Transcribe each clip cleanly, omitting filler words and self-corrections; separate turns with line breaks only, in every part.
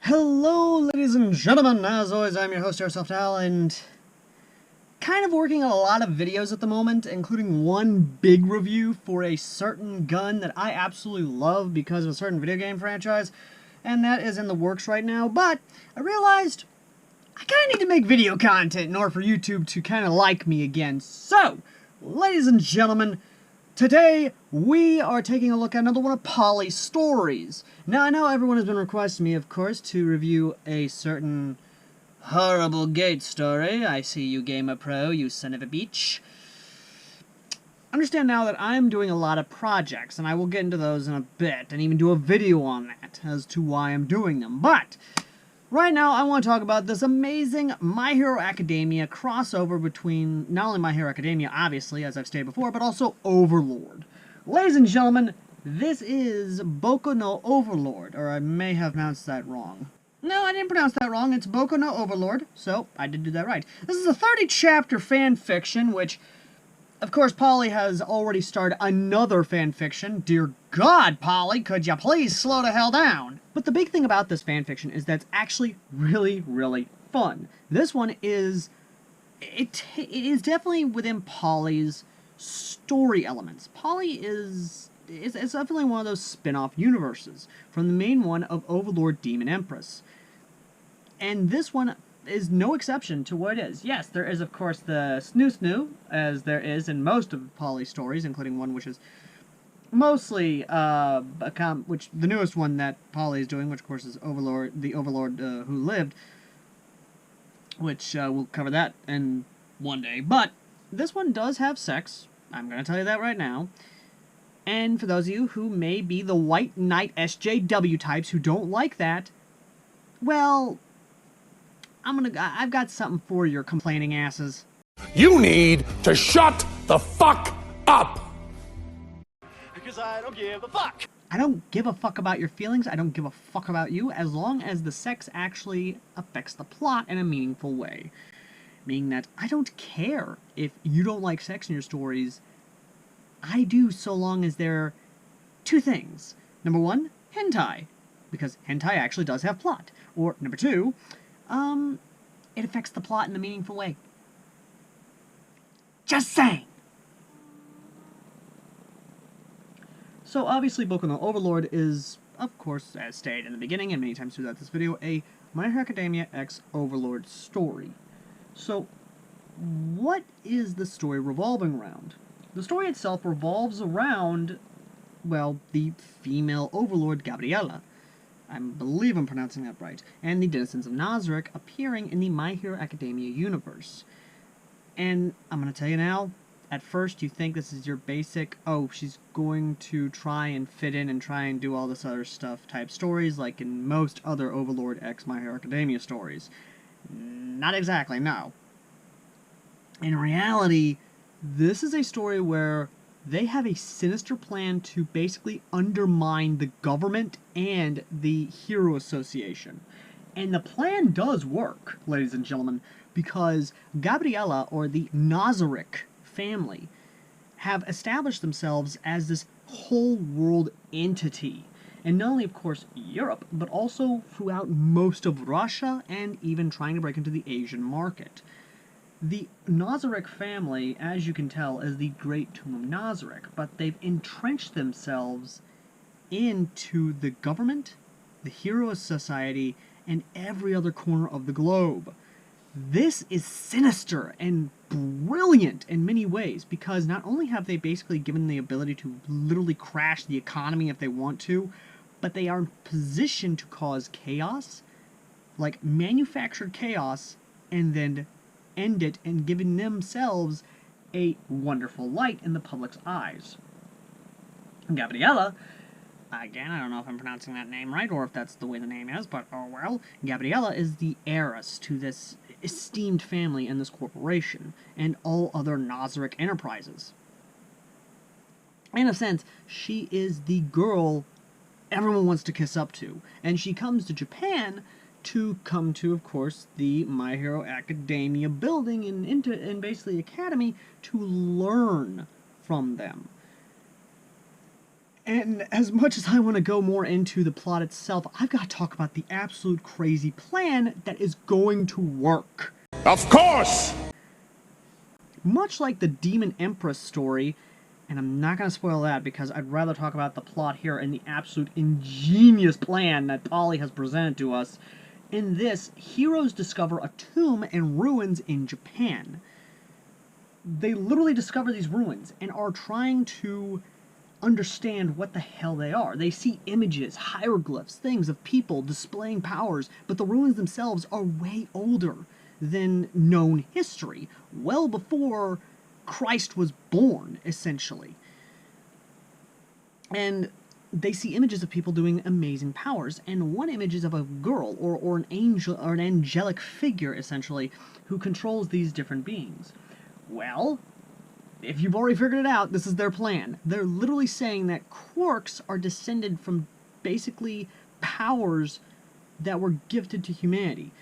Hello, ladies and gentlemen. As always, I'm your host, Al, and kind of working on a lot of videos at the moment, including one big review for a certain gun that I absolutely love because of a certain video game franchise, and that is in the works right now. But I realized I kind of need to make video content in order for YouTube to kind of like me again. So, ladies and gentlemen, today we are taking a look at another one of Paulys' stories. Now, I know everyone has been requesting me, of course, to review a certain horrible gate story. I see you, Gamer Pro, you son of a bitch. Understand now that I'm doing a lot of projects, and I will get into those in a bit, and even do a video on that as to why I'm doing them. But right now, I want to talk about this amazing My Hero Academia crossover between not only My Hero Academia, obviously, as I've stated before, but also Overlord. Ladies and gentlemen, this is Boku No Overlord, or I may have pronounced that wrong. No, I didn't pronounce that wrong. It's Boku No Overlord, so I did do that right. This is a 30-chapter fan fiction, which, of course, Pauly has already started another fan fiction. Dear God, Pauly, could you please slow the hell down? But the big thing about this fanfiction is that it's actually really, really fun. This one is... It is definitely within Pauly's story elements. Pauly is definitely one of those spin-off universes from the main one of Overlord Demon Empress. And this one is no exception to what it is. Yes, there is, of course, the snoo-snoo, as there is in most of Pauly's stories, including one which is mostly, which the newest one that Pauly is doing, which of course is Overlord, the Overlord Who Lived, which we'll cover that in one day. But this one does have sex. I'm going to tell you that right now. And for those of you who may be the White Knight SJW types who don't like that, well, I've got something for your complaining asses.
You need to shut the fuck up!
Because I don't give a fuck!
I don't give a fuck about your feelings, I don't give a fuck about you, as long as the sex actually affects the plot in a meaningful way. Meaning that I don't care if you don't like sex in your stories. I do, so long as there are two things. Number one, hentai, because hentai actually does have plot. Or number two, it affects the plot in a meaningful way. Just saying! So obviously Boku no Overlord is, of course, as stated in the beginning and many times throughout this video, a My Hero Academia x Overlord story. So, what is the story revolving around? The story itself revolves around, well, the female Overlord Gabriella. I believe I'm pronouncing that right. And the denizens of Nazarick appearing in the My Hero Academia universe. And I'm going to tell you now, at first you think this is your basic, oh, she's going to try and fit in and try and do all this other stuff type stories, like in most other Overlord x My Hero Academia stories. Not exactly, no. In reality, this is a story where they have a sinister plan to basically undermine the government and the Hero Association. And the plan does work, ladies and gentlemen, because Gabriella, or the Nazarick family, have established themselves as this whole world entity. And not only, of course, Europe, but also throughout most of Russia and even trying to break into the Asian market. The Nazarick family, as you can tell, is the Great Tomb of Nazarick, but they've entrenched themselves into the government, the Hero Society, and every other corner of the globe. This is sinister and brilliant in many ways, because not only have they basically given the ability to literally crash the economy if they want to, but they are in position to cause chaos, like manufactured chaos, and then end it and giving themselves a wonderful light in the public's eyes. Gabriella, again, I don't know if I'm pronouncing that name right or if that's the way the name is, but oh well. Gabriella is the heiress to this esteemed family and this corporation, and all other Nazarick enterprises. In a sense, she is the girl everyone wants to kiss up to, and she comes to Japan to come to, of course, the My Hero Academia building and basically academy to learn from them. And as much as I want to go more into the plot itself, I've got to talk about the absolute crazy plan that is going to work.
Of course!
Much like the Demon Empress story, and I'm not going to spoil that because I'd rather talk about the plot here and the absolute ingenious plan that Polly has presented to us. In this, heroes discover a tomb and ruins in Japan. They literally discover these ruins and are trying to understand what the hell they are. They see images, hieroglyphs, things of people displaying powers, but the ruins themselves are way older than known history, well before Christ was born, essentially. And they see images of people doing amazing powers, and one image is of a girl, or an angel, or an angelic figure, essentially, who controls these different beings. Well, if you've already figured it out, this is their plan. They're literally saying that quarks are descended from basically powers that were gifted to humanity.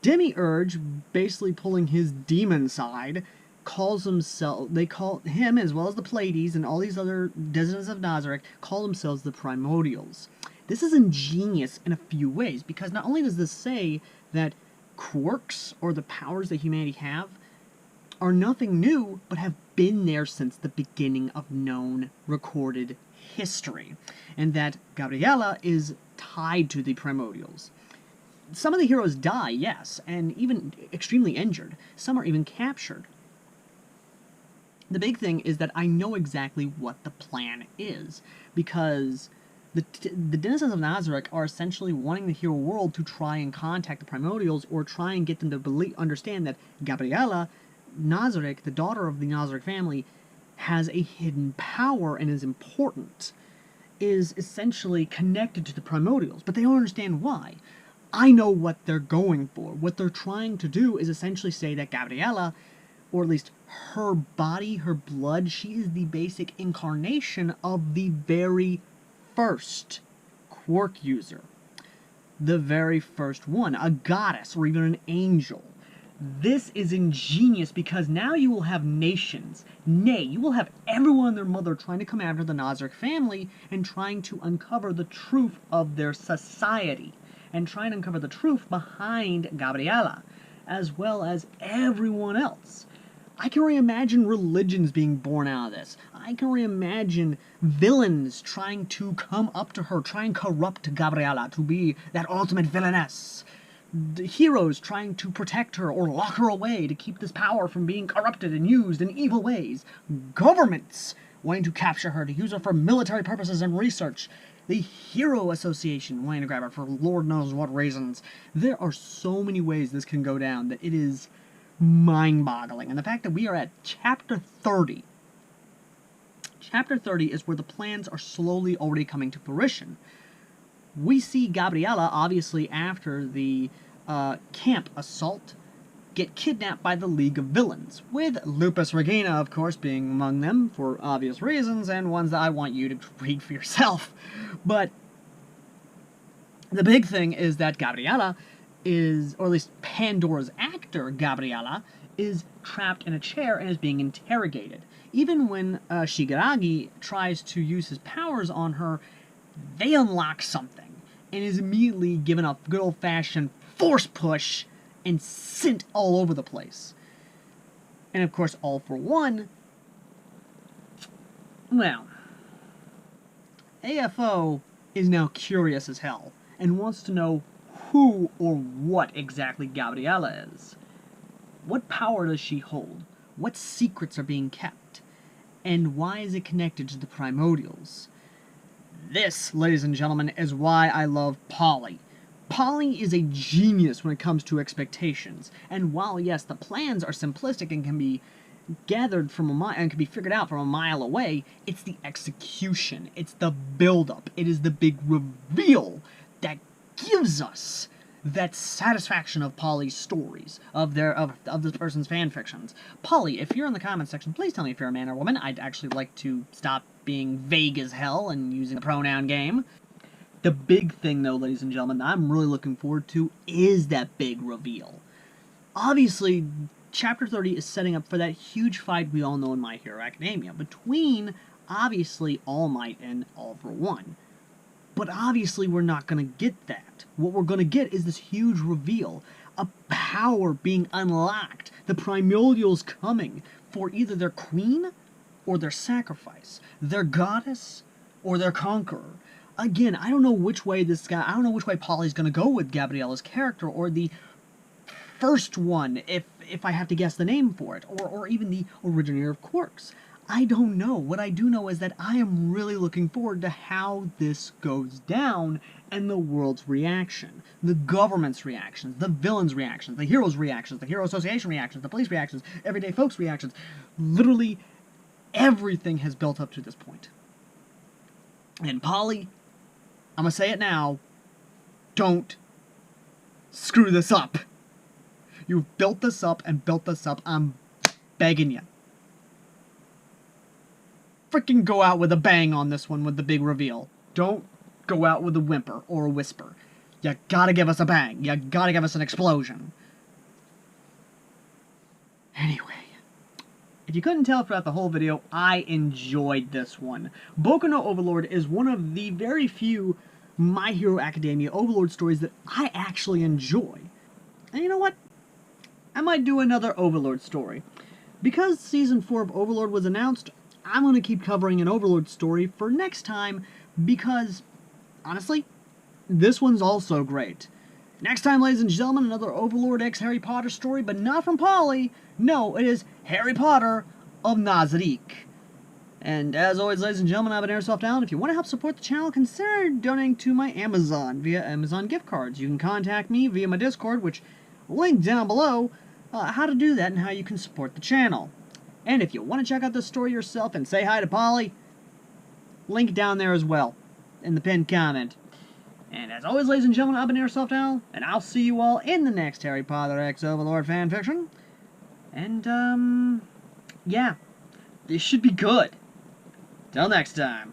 Demiurge, basically pulling his demon side, they call him, as well as the Pleiades and all these other descendants of Nazarick, call themselves the Primordials. This is ingenious in a few ways, because not only does this say that quirks, or the powers that humanity have, are nothing new, but have been there since the beginning of known recorded history, and that Gabriella is tied to the Primordials. Some of the heroes die, yes, and even extremely injured. Some are even captured. The big thing is that I know exactly what the plan is, because the denizens of Nazarick are essentially wanting the hero world to try and contact the Primordials, or try and get them to understand that Gabriella Nazarick, the daughter of the Nazarick family, has a hidden power and is important, is essentially connected to the Primordials, but they don't understand why. I know what they're going for. What they're trying to do is essentially say that Gabriella, or at least her body, her blood, she is the basic incarnation of the very first quirk user. The very first one, a goddess or even an angel. This is ingenious because now you will have nations, nay, you will have everyone and their mother trying to come after the Nazarick family and trying to uncover the truth of their society, and trying to uncover the truth behind Gabriella, as well as everyone else. I can reimagine religions being born out of this. I can reimagine villains trying to come up to her, try and corrupt Gabriella to be that ultimate villainess. The heroes trying to protect her or lock her away to keep this power from being corrupted and used in evil ways. Governments wanting to capture her to use her for military purposes and research. The Hero Association wanting to grab her for Lord knows what reasons. There are so many ways this can go down that it is mind-boggling. And the fact that we are at Chapter 30. Chapter 30 is where the plans are slowly already coming to fruition. We see Gabriella, obviously after the camp assault, get kidnapped by the League of Villains, with Lupus Regina, of course, being among them, for obvious reasons, and ones that I want you to read for yourself. But the big thing is that Gabriella is, or at least Pandora's actor, Gabriella, is trapped in a chair and is being interrogated. Even when Shigaragi tries to use his powers on her, they unlock something, and is immediately given a good old-fashioned force push and sent all over the place. And of course, All for One, well, AFO is now curious as hell and wants to know who or what exactly Gabriella is. What power does she hold? What secrets are being kept? And why is it connected to the primordials? This, ladies and gentlemen, is why I love Polly. Polly is a genius when it comes to expectations, and while, yes, the plans are simplistic and can be gathered from a mile and can be figured out from a mile away, it's the execution, it's the build-up, it is the big reveal that gives us that satisfaction of Polly's stories, of this person's fanfictions. Polly, if you're in the comment section, please tell me if you're a man or woman. I'd actually like to stop being vague as hell and using the pronoun game. The big thing, though, ladies and gentlemen, that I'm really looking forward to is that big reveal. Obviously, Chapter 30 is setting up for that huge fight we all know in My Hero Academia, between, obviously, All Might and All for One. But obviously we're not going to get that. What we're going to get is this huge reveal, a power being unlocked, the primordials coming for either their queen or their sacrifice, their goddess or their conqueror. Again, I don't know which way Polly's going to go with Gabriella's character, or the first one, if I have to guess the name for it, or even the originator of Quarks. I don't know. What I do know is that I am really looking forward to how this goes down and the world's reaction. The government's reactions, the villains' reactions, the heroes' reactions, the Hero Association reactions, the police reactions, everyday folks' reactions. Literally everything has built up to this point. And Polly, I'm gonna say it now, don't screw this up. You've built this up and built this up. I'm begging you. Freaking go out with a bang on this one with the big reveal. Don't go out with a whimper or a whisper. You gotta give us a bang. You gotta give us an explosion. Anyway, if you couldn't tell throughout the whole video, I enjoyed this one. Boku No Overlord is one of the very few My Hero Academia Overlord stories that I actually enjoy. And you know what? I might do another Overlord story. Because Season 4 of Overlord was announced, I'm going to keep covering an Overlord story for next time, because, honestly, this one's also great. Next time, ladies and gentlemen, another Overlord x Harry Potter story, but not from Polly. No, it is Harry Potter of Nazarick. And as always, ladies and gentlemen, I've been Airsoft Allen. If you want to help support the channel, consider donating to my Amazon via Amazon gift cards. You can contact me via my Discord, which linked down below, how to do that and how you can support the channel. And if you want to check out this story yourself and say hi to Polly, link down there as well, in the pinned comment. And as always, ladies and gentlemen, I've been Airsoft Al, and I'll see you all in the next Harry Potter x Overlord fanfiction. And, yeah, this should be good. Till next time.